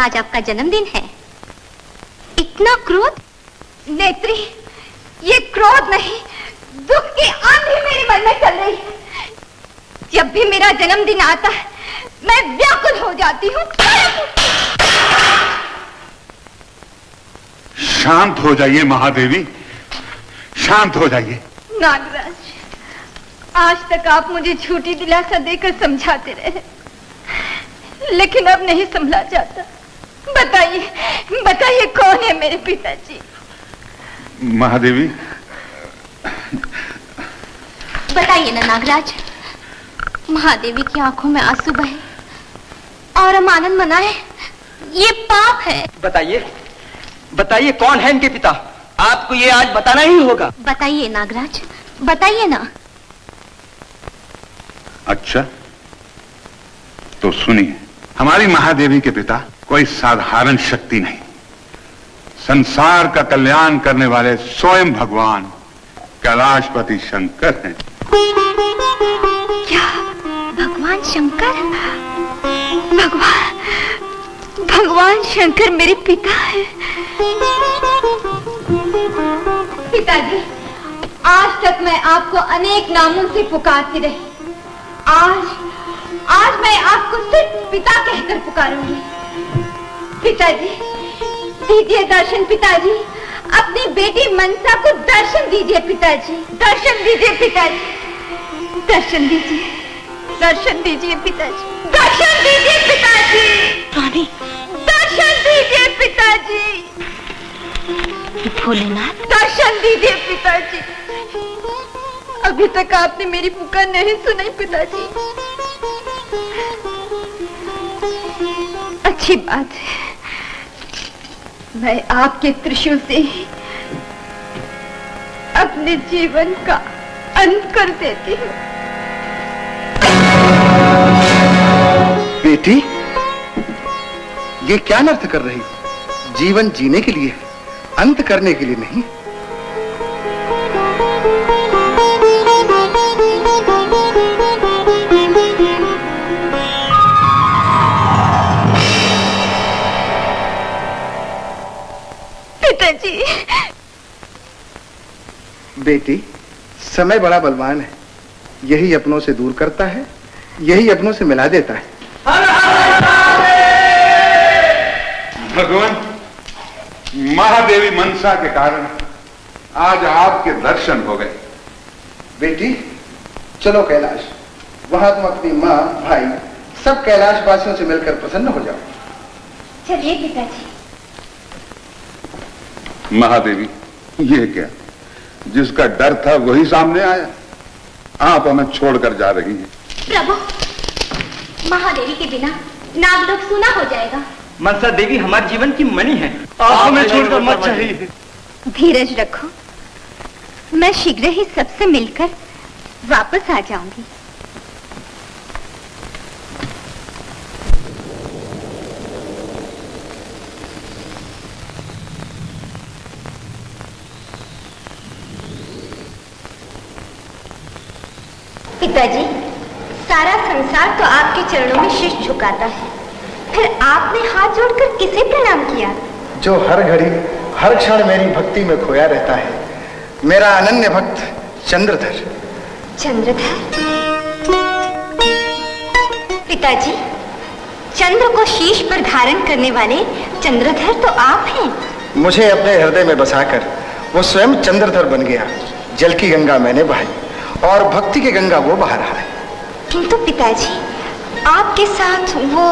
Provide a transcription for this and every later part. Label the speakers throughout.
Speaker 1: आज आपका जन्मदिन है। इतना क्रोध?
Speaker 2: नेत्री, ये क्रोध नहीं, दुख की आंधी मेरे मन में चल रही है। जब भी मेरा जन्मदिन आता है मैं व्याकुल हो जाती हूँ।
Speaker 3: शांत हो जाइए महादेवी, शांत हो जाइए।
Speaker 2: नागराज, आज तक आप मुझे झूठी दिलासा देकर समझाते रहे, लेकिन अब नहीं संभला जाता। बताइए बताइए, कौन है मेरे पिताजी?
Speaker 3: महादेवी,
Speaker 1: बताइए ना नागराज। महादेवी की आंखों में आंसू बहे और हम आनंद मनाए, ये पाप है।
Speaker 4: बताइए बताइए, कौन है इनके पिता? आपको ये आज बताना ही होगा।
Speaker 1: बताइए नागराज, बताइए ना।
Speaker 3: अच्छा तो सुनिए, हमारी महादेवी के पिता कोई साधारण शक्ति नहीं, संसार का कल्याण करने वाले स्वयं भगवान कैलाशपति शंकर हैं।
Speaker 2: क्या भगवान शंकर? भगवान शंकर मेरे पिता है। पिताजी, आज तक मैं आपको अनेक नामों से पुकारती रही, आज मैं आपको सिर्फ पिता कहकर पुकारूंगी। पिताजी, दीजिए दर्शन। पिताजी, अपनी बेटी मनसा को दर्शन दीजिए। पिताजी, दर्शन दीजिए। पिताजी, दर्शन दीजिए, दर्शन दीजिए। पिताजी, दर्शन दीजिए। पिताजी,
Speaker 1: स्वामी,
Speaker 2: दर्शन दीजिए। पिताजी,
Speaker 1: भोलेनाथ,
Speaker 2: दर्शन दीजिए। पिताजी, अभी तक आपने मेरी पुकार नहीं सुनी। पिताजी, अच्छी बात है, मैं आपके त्रिशूल से ही अपने जीवन का अंत कर देती हूँ।
Speaker 5: बेटी, ये क्या नर्थ कर रही हो? जीवन जीने के लिए है, अंत करने के लिए नहीं।
Speaker 2: पिताजी,
Speaker 5: बेटी, समय बड़ा बलवान है, यही अपनों से दूर करता है, यही अपनों से मिला देता है।
Speaker 3: भगवान, महादेवी मनसा के कारण आज आपके दर्शन हो गए।
Speaker 5: बेटी, चलो कैलाश, वहां तुम अपनी माँ, भाई, सब कैलाश वासियों से मिलकर प्रसन्न हो जाओ।
Speaker 2: चलिए पिताजी।
Speaker 3: महादेवी, ये क्या, जिसका डर था वही सामने आया। आप हमें छोड़कर जा रही हैं।
Speaker 1: प्रभु, महादेवी के बिना नागलोक सूना हो जाएगा।
Speaker 4: मनसा देवी हमारे जीवन की मणि है, आप हमें छोड़कर मत जाइए।
Speaker 2: धीरज रखो, मैं शीघ्र ही सबसे मिलकर वापस आ जाऊंगी। पिताजी, सारा संसार तो आपके चरणों में शीश झुकाता है, फिर आपने हाथ जोड़कर किसे प्रणाम किया?
Speaker 5: जो हर घड़ी हर क्षण मेरी भक्ति में खोया रहता है, मेरा अनन्य भक्त चंद्रधर।
Speaker 2: चंद्रधर? पिताजी, चंद्र को शीश पर धारण करने वाले चंद्रधर तो आप हैं।
Speaker 5: मुझे अपने हृदय में बसाकर वो स्वयं चंद्रधर बन गया। जल की गंगा मैंने बहाई और भक्ति की गंगा वो बहा रहा है।
Speaker 2: किंतु पिताजी, आपके साथ वो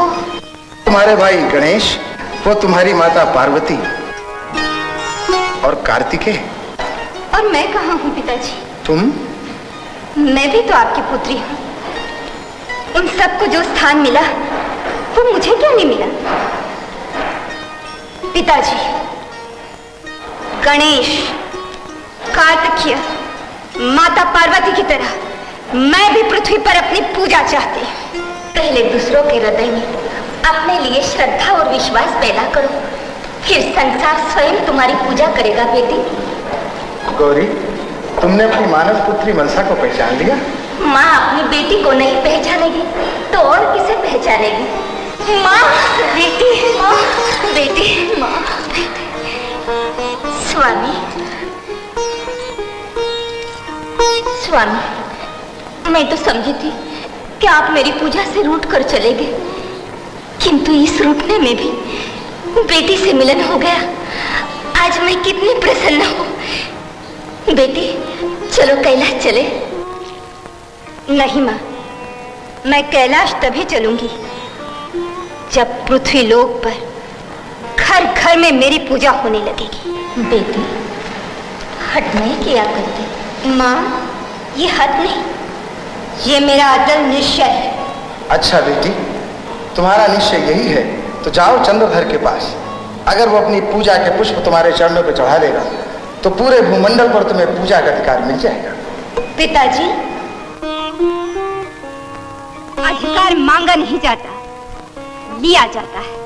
Speaker 5: तुम्हारे भाई गणेश, वो तुम्हारी माता पार्वती और कार्तिकेय।
Speaker 2: और मैं कहाँ हूँ पिताजी?
Speaker 5: तुम?
Speaker 2: मैं भी तो आपकी पुत्री हूँ। उन सबको जो स्थान मिला वो मुझे क्यों नहीं मिला? पिताजी, गणेश, कार्तिकेय, माता पार्वती की तरह मैं भी पृथ्वी पर अपनी पूजा चाहती हूँ। पहले दूसरों के हृदय में अपने लिए श्रद्धा और विश्वास पैदा करो, फिर संसार स्वयं तुम्हारी पूजा करेगा। बेटी
Speaker 5: गौरी, तुमने अपनी मानस पुत्री मनसा को पहचान लिया?
Speaker 2: माँ अपनी बेटी को नहीं पहचानेगी तो और किसे पहचानेगी? माँ, बेटी, माँ।
Speaker 1: स्वामी, स्वामी, मैं तो समझी थी कि आप मेरी पूजा से रूठ कर चले गए, किंतु इस रूठने में भी बेटी से मिलन हो गया। आज मैं कितनी प्रसन्न हूँ। बेटी, चलो कैलाश चले।
Speaker 2: नहीं माँ, मैं कैलाश तभी चलूंगी जब पृथ्वी लोक पर घर घर में मेरी पूजा होने लगेगी।
Speaker 1: बेटी, हट नहीं किया करते।
Speaker 2: माँ, ये हट नहीं, ये मेरा अटल निश्चय है।
Speaker 5: अच्छा बेटी, तुम्हारा निश्चय यही है तो जाओ चंद्रधर के पास। अगर वो अपनी पूजा के पुष्प तुम्हारे चरणों पर चढ़ा देगा तो पूरे भूमंडल पर तुम्हें पूजा का अधिकार मिल जाएगा।
Speaker 2: पिताजी, अधिकार मांगा नहीं जाता, लिया जाता है।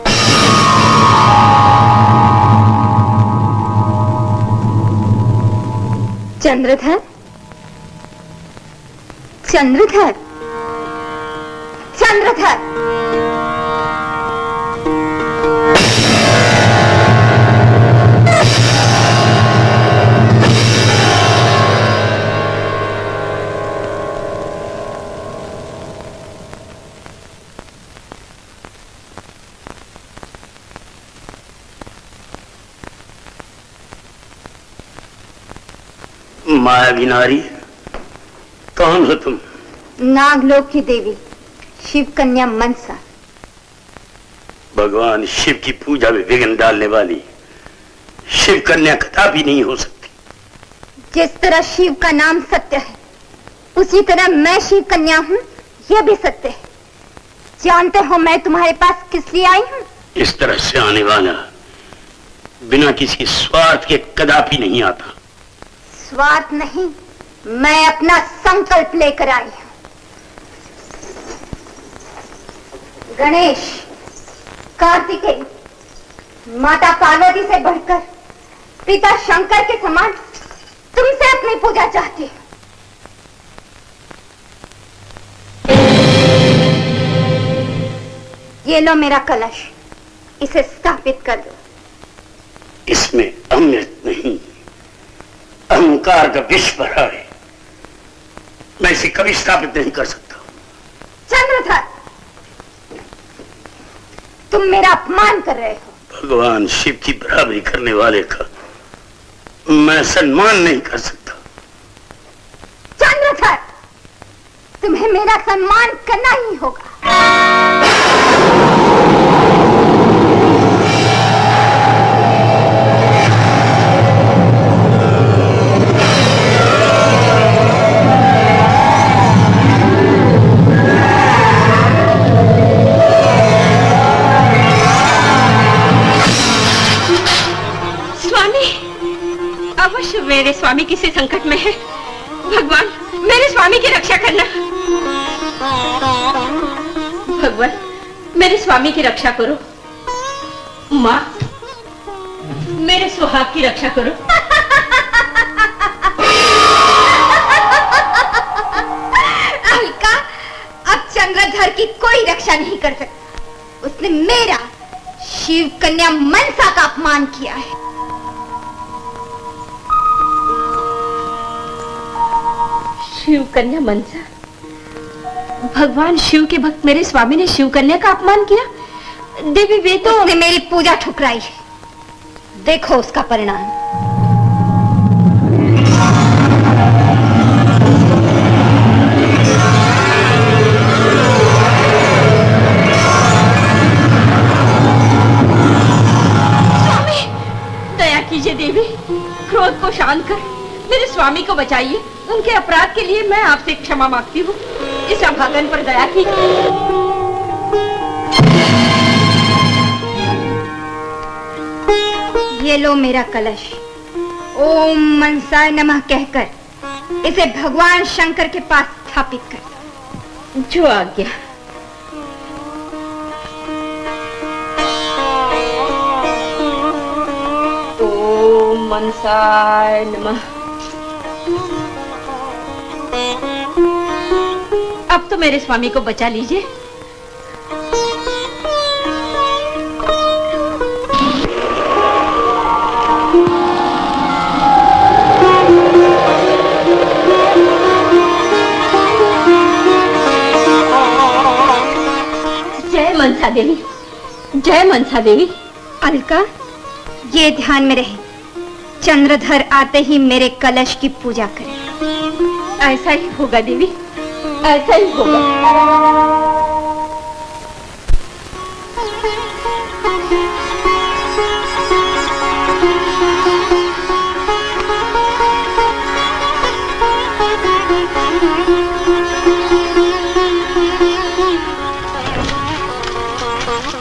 Speaker 2: चंद्रधर, चंद्रधर, चंद्रधर।
Speaker 6: मायावी नारी, कौन हो तुम?
Speaker 2: नागलोक की देवी शिव कन्या मनसा।
Speaker 6: भगवान शिव की पूजा में विघ्न डालने वाली शिव कन्या कदापि नहीं हो सकती।
Speaker 2: जिस तरह शिव का नाम सत्य है, उसी तरह मैं शिव कन्या हूँ, यह भी सत्य है। जानते हो मैं तुम्हारे पास किस लिए आई हूँ?
Speaker 6: इस तरह से आने वाला बिना किसी स्वार्थ के कदापि नहीं आता।
Speaker 2: स्वार्थ नहीं, मैं अपना संकल्प लेकर आई हूं। गणेश, कार्तिकेय, माता पार्वती से बढ़कर पिता शंकर के समान तुमसे अपनी पूजा चाहती हूं। ये लो मेरा कलश, इसे स्थापित कर दो।
Speaker 6: इसमें अमृत नहीं, अहंकार का विष भरा है। मैं इसे कभी स्थापित नहीं कर सकता।
Speaker 2: चंद्रधर, तुम मेरा अपमान कर रहे हो।
Speaker 6: भगवान शिव की बराबरी करने वाले का मैं सम्मान नहीं कर सकता।
Speaker 2: चंद्रधर, तुम्हें मेरा सम्मान करना ही होगा। अवश्य मेरे स्वामी किसी संकट में है। भगवान, मेरे स्वामी की रक्षा करना। भगवान, मेरे स्वामी की रक्षा करो। माँ, मेरे सुहाग की रक्षा करो। अलका, अब चंद्रधर की कोई रक्षा नहीं कर सकता। उसने मेरा शिव कन्या मनसा का अपमान किया है। शिव कन्या मनसा? भगवान शिव के भक्त मेरे स्वामी ने शिव कन्या का अपमान किया? देवी, वे तो उसने मेरी पूजा ठुकराई है। देखो उसका परिणाम। स्वामी, दया कीजिए देवी, क्रोध को शांत कर मेरे स्वामी को बचाइए। उनके अपराध के लिए मैं आपसे क्षमा मांगती हूँ। इस अभागन पर दया कीजिए। ये लो मेरा कलश, ओम मनसाय नमः कहकर इसे भगवान शंकर के पास स्थापित कर। जो आज्ञा। ओम मनसाय नमः। अब तो मेरे स्वामी को बचा लीजिए। देवी, जय मनसा देवी। अलका, ये ध्यान में रहे, चंद्रधर आते ही मेरे कलश की पूजा करें। ऐसा ही होगा देवी, ऐसा ही होगा।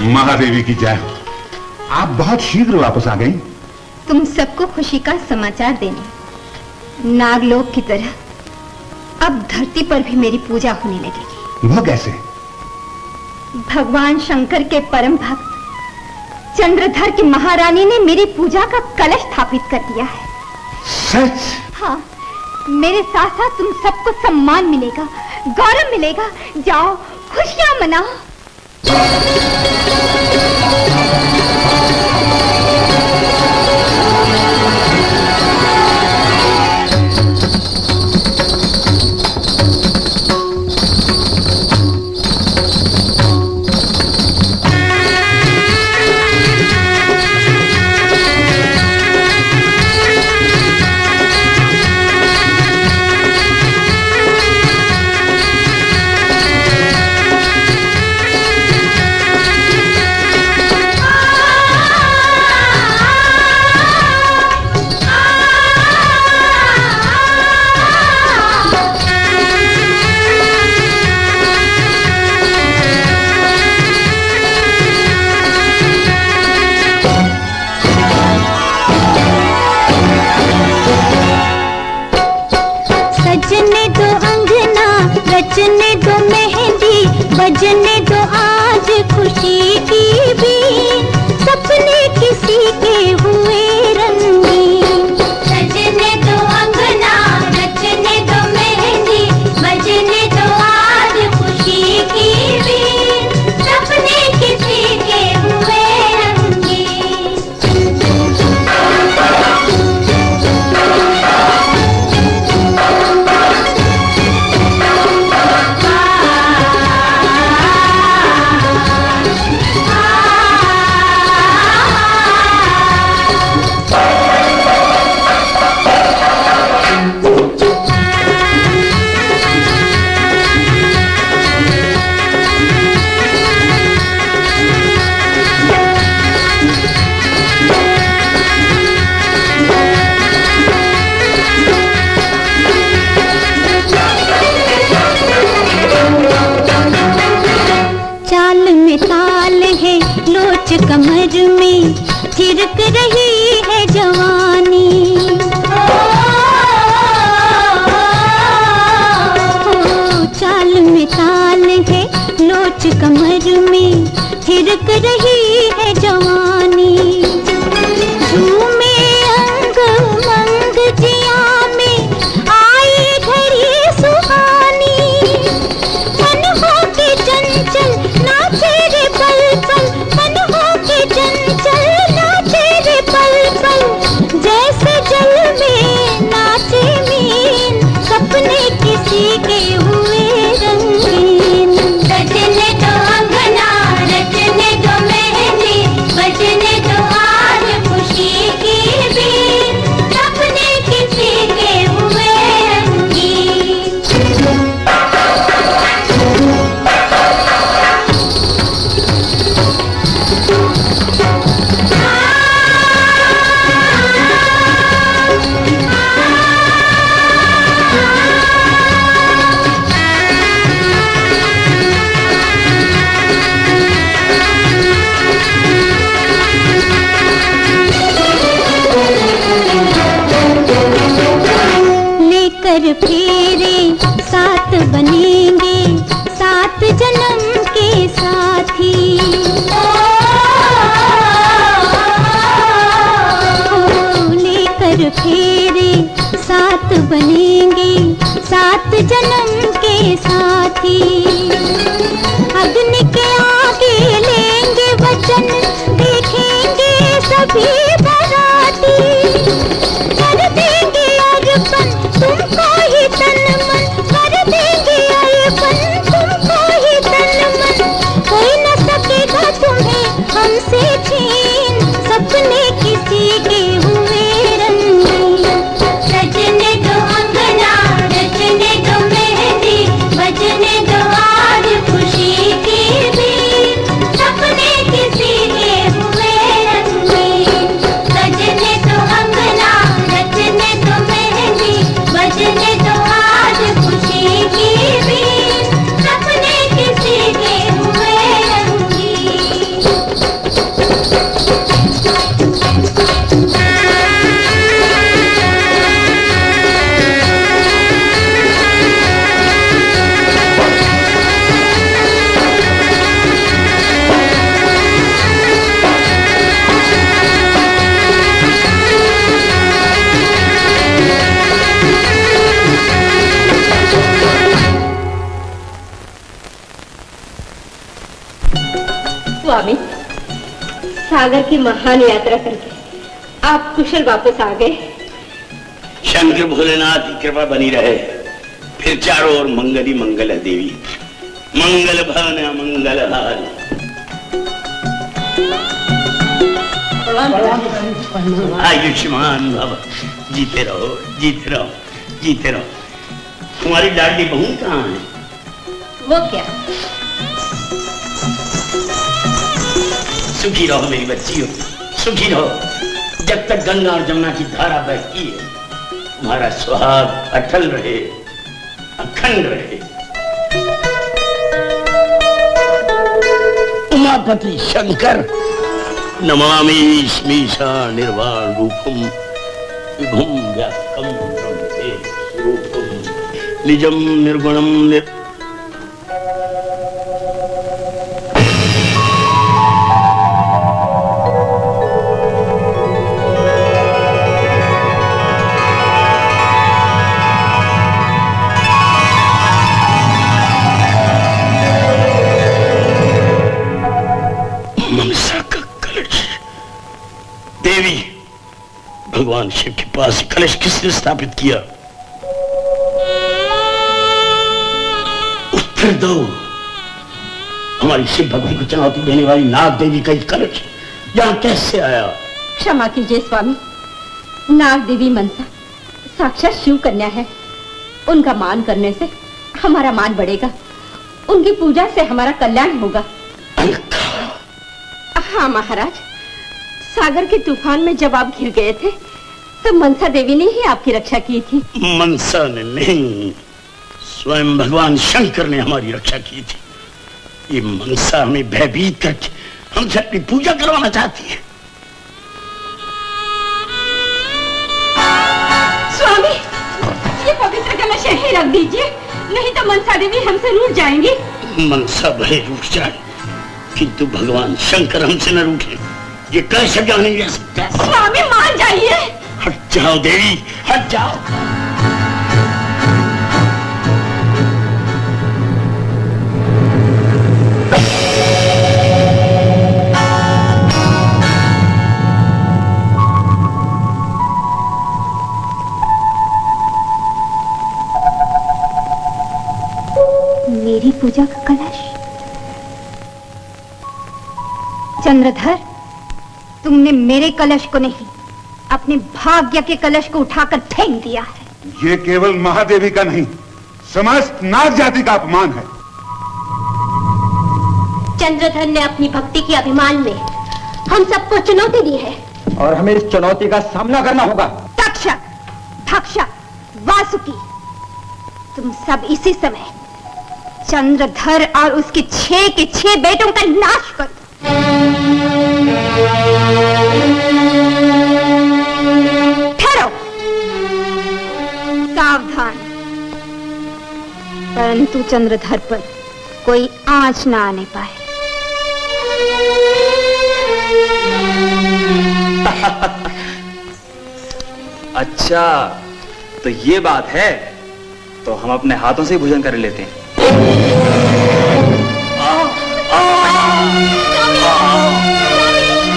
Speaker 3: महादेवी की जय। आप बहुत शीघ्र वापस आ गई।
Speaker 2: तुम सबको खुशी का समाचार देने, नागलोक की तरह अब धरती पर भी मेरी पूजा होने लगेगी।
Speaker 3: वो कैसे?
Speaker 2: भगवान शंकर के परम भक्त चंद्रधर की महारानी ने मेरी पूजा का कलश स्थापित कर दिया है।
Speaker 3: सच?
Speaker 2: हाँ, मेरे साथ साथ तुम सबको सम्मान मिलेगा, गौरव मिलेगा। जाओ, खुशियां मनाओ।
Speaker 7: बजने दो मेहंदी, बजने दो आज खुशी की बीन, सपने किसी के हुए रंगीन। सजने दो अंगना, रचने दो मेहंदी, बजने दो आज खुशी की बीन, सपने किसी के हुए रंगीन। कमर में थिरक रही है जवानी, चाल में ताल है लोच कमर में थिरक रही है जवानी। झूमे अंग मंग जिया में आई घड़ी सुहानी, मन हो के चंचल नाचे रे पल पल, मन हो के चंचल नाचे रे पल पल, जैसे जल में नाचे मीन, सपने किसी के हुए रंगीन। सजने दो अंगना, रचने दो मेहंदी, बजने दो आज खुशी की बीन, सपने किसी के हुए रंगीन। लेकर फेरे साथ बनेंगे, सात जन्म के साथी। लेकर फेरे साथ बनेंगे, सात जन्म के साथी। अग्नि के आगे लेंगे वचन, देखेंगे सभी बराती, कर देंगे अर्पण तुमको ही तन मन, कर देंगे अर्पण तुमको ही तन मन, कोई न सकेगा
Speaker 2: सागर की महान यात्रा करके आप कुशल वापस आ गए।
Speaker 6: शंकर भोलेनाथ की कृपा बनी रहे। फिर चारों ओर मंगल ही मंगल है देवी। मंगल भवन मंगल हारी। आयुष्मान भव। जीते रहो जीते रहो जीते रहो। तुम्हारी लाडली बहू कहाँ है?
Speaker 2: वो क्या?
Speaker 6: सुखी रहो मेरी बच्चियों, सुखी रहो। जब तक गंगा और जमुना की धारा बहती है तुम्हारा सुहाग अटल रहे, अखंड रहे। उमापति शंकर नमामि स्मीशा निर्वाण रूपम विभुम व्यापकम ब्रह्मे स्वरूपम निजम निर्गुणम भगवान शिव के पास कलश किसने स्थापित किया? उत्तर दो। हमारी शिव भक्ति को चुनौती देने वाली नाग देवी का कलश यहाँ कैसे आया?
Speaker 2: क्षमा कीजिए स्वामी, नाग देवी मनसा साक्षात शिव कन्या है। उनका मान करने से हमारा मान बढ़ेगा, उनकी पूजा से हमारा कल्याण होगा। हाँ महाराज, सागर के तूफान में जब आप घिर गए थे तो मनसा देवी ने ही आपकी रक्षा की थी।
Speaker 6: मनसा ने नहीं, स्वयं भगवान शंकर ने हमारी रक्षा की थी। ये मनसा हमें भयभीत करके हमसे अपनी पूजा करवाना चाहती है।
Speaker 2: स्वामी, ये पवित्र कलश यहीं रख दीजिए, नहीं तो मनसा देवी हमसे रूठ जाएंगी।
Speaker 6: मनसा भले रूठ जाए किंतु भगवान शंकर हमसे न रूठे। ये कलश नहीं जा सकता।
Speaker 2: स्वामी मान जाइए।
Speaker 6: हट जाओ देवी, हट जाओ।
Speaker 2: मेरी पूजा का कलश? चंद्रधर, तुमने मेरे कलश को नहीं, अपने भाग्य के कलश को उठाकर फेंक दिया है।
Speaker 3: ये केवल महादेवी का नहीं, समस्त नाग जाति का अपमान है।
Speaker 1: चंद्रधर ने अपनी भक्ति के अभिमान में हम सबको चुनौती दी है
Speaker 4: और हमें इस चुनौती का सामना करना होगा।
Speaker 2: तक्षक, भक्षक, वासुकी, तुम सब इसी समय चंद्रधर और उसके 6 के 6 बेटों का नाश कर दो। ठहरो, सावधान, परंतु चंद्रधर पर कोई आंच ना आने पाए।
Speaker 4: अच्छा, तो ये बात है, तो हम अपने हाथों से भोजन कर लेते हैं।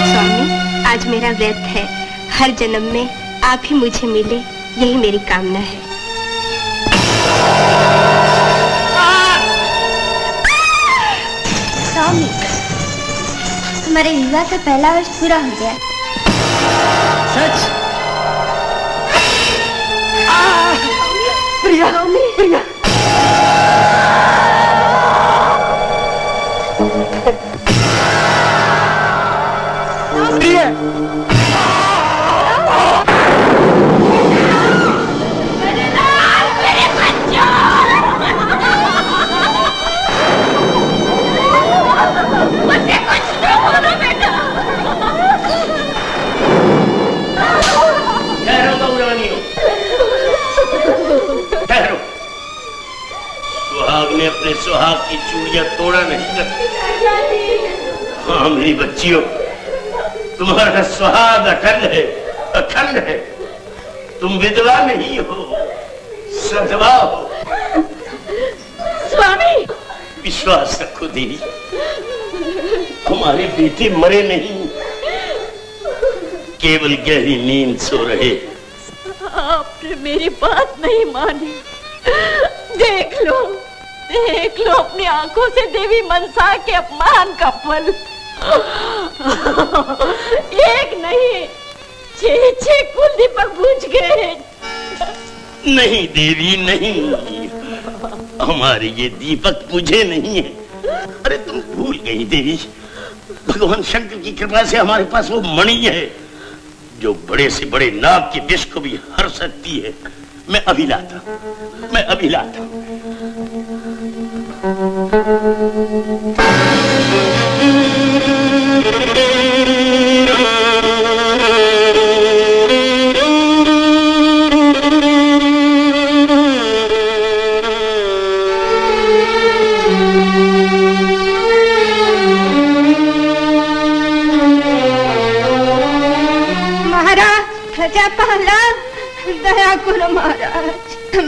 Speaker 1: स्वामी, आज मेरा व्रत है, हर जन्म में आप ही मुझे मिले, यही मेरी कामना है।
Speaker 7: स्वामी, हमारे विवाह का पहला वर्ष पूरा हो गया।
Speaker 4: सच? प्रिया, प्रिया।
Speaker 6: सुहाग ने अपने सुहाग की चूड़ियां तोड़ा नहीं। हाँ मेरी बच्चियों, तुम्हारा सुहाग अखंड है, अखंड है। तुम विधवा नहीं हो, सधवा हो।
Speaker 2: स्वामी,
Speaker 6: विश्वास रखो देवी, हमारे बेटे मरे नहीं, केवल गहरी नींद सो रहे।
Speaker 8: आपने मेरी बात नहीं मानी। देख लो अपनी आंखों से देवी मनसा के अपमान का फल। एक नहीं 6 कुल दीपक बुझ गए।
Speaker 6: नहीं देवी नहीं, हमारे ये दीपक बुझे नहीं है। अरे तुम भूल गई देवी, भगवान शंकर की कृपा से हमारे पास वो मणि है जो बड़े से बड़े नाग की विष को भी हर सकती है। मैं अभी लाता।
Speaker 2: प्रजापाला, दया करो महाराज,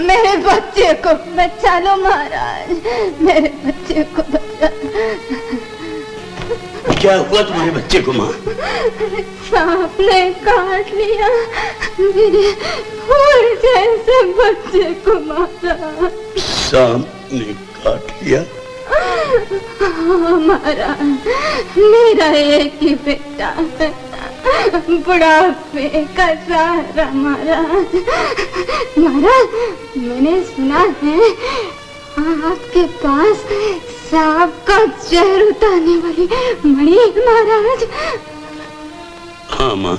Speaker 2: मेरे बच्चे को बचा लो महाराज, मेरे बच्चे को बचा।
Speaker 6: क्या हुआ तुम्हारे बच्चे को माँ?
Speaker 2: सांप ने काट लिया मेरे फूल जैसे बच्चे को मारा।
Speaker 6: सांप ने काट लिया?
Speaker 2: महाराज, मेरा एक ही बेटा है, बुढ़ापे का सहारा। महाराज, मैंने सुना है आपके पास सांप का जहर उतारने वाली मणि है महाराज।
Speaker 6: हाँ माँ,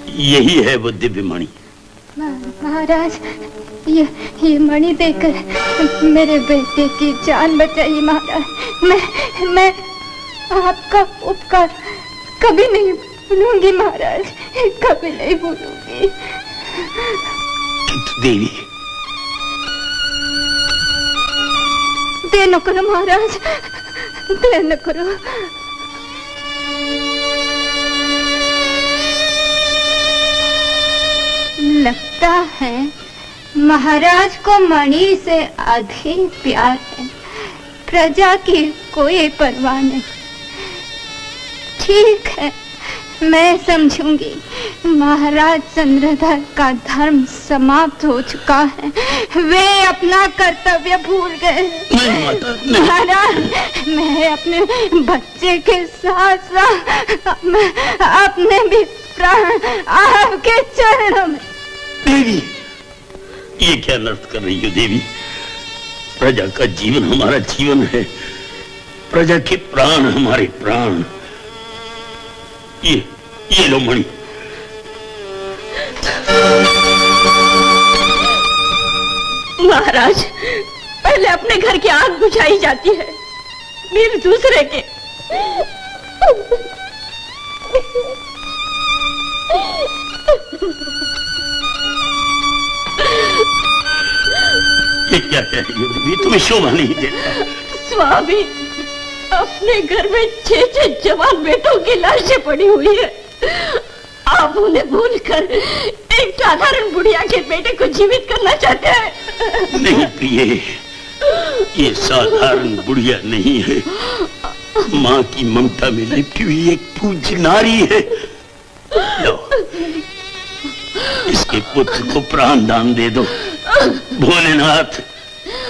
Speaker 6: यही है वो दिव्य मणि।
Speaker 2: महाराज, ये मणि देकर मेरे बेटे की जान बचाइए महाराज। मैं आपका उपकार कभी नहीं भूलूंगी महाराज, कभी नहीं भूलूंगी।
Speaker 6: किंतु देवी,
Speaker 2: देर न करो महाराज, देर न करो। लगता है महाराज को मणि से अधिक प्यार है, प्रजा की कोई परवाह नहीं। ठीक है, मैं समझूंगी महाराज चंद्रधर का धर्म समाप्त हो चुका है, वे अपना कर्तव्य भूल गए। महाराज, मैं अपने बच्चे के साथ साथ अपने भी प्राण आपके चरणों में।
Speaker 6: देवी, ये क्या नर्त कर रही हो देवी? प्रजा का जीवन हमारा जीवन है, प्रजा के प्राण हमारे प्राण। ये लो मणि।
Speaker 8: महाराज, पहले अपने घर की आग बुझाई जाती है, फिर दूसरे के।
Speaker 6: ये क्या कह रही हो देवी? तुम्हें शोभा नहीं देता।
Speaker 8: स्वामी, अपने घर में 6 जवान बेटों की लाशें पड़ी हुई है, आप उन्हें भूलकर एक साधारण बुढ़िया के बेटे को जीवित करना चाहते हैं।
Speaker 6: नहीं प्रिय, ये साधारण बुढ़िया नहीं है, माँ की ममता में लिपटी हुई एक पूज्य नारी है। लो, इसके पुत्र को प्राण दान दे दो, भोलेनाथ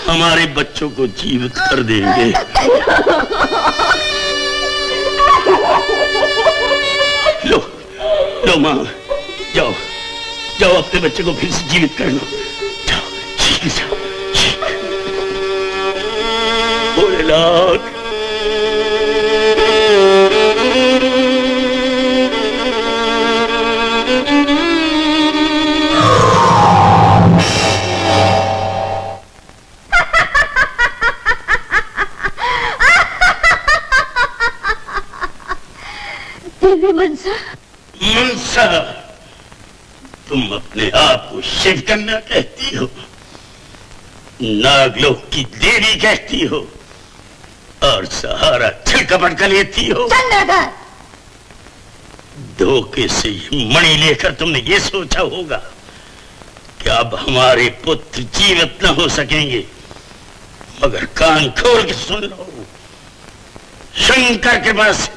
Speaker 6: हमारे बच्चों को जीवित कर देंगे। लो माँ, जाओ अपने बच्चे को फिर से जीवित कर लो। जाओ। भोलेनाथ, मनसा, तुम अपने आप को शिव कन्या कहती हो, नागलोक की देवी कहती हो, और सहारा छल कपट का लेती हो।
Speaker 2: चंद्रधर,
Speaker 6: धोखे से मणि लेकर तुमने ये सोचा होगा कि अब हमारे पुत्र जीवित न हो सकेंगे, मगर कान खोल के सुन लो, शंकर के पास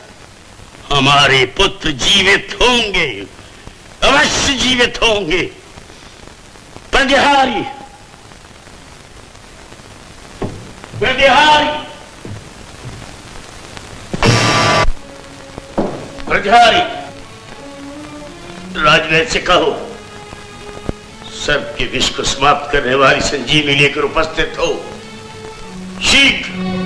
Speaker 6: हमारे पुत्र जीवित होंगे, अवश्य जीवित होंगे। प्रतिहारी, प्रतिहारी, प्रतिहारी, राजवैद्य से कहो सर्प के विष को समाप्त करने वाली संजीवनी लेकर उपस्थित हो शीघ्र।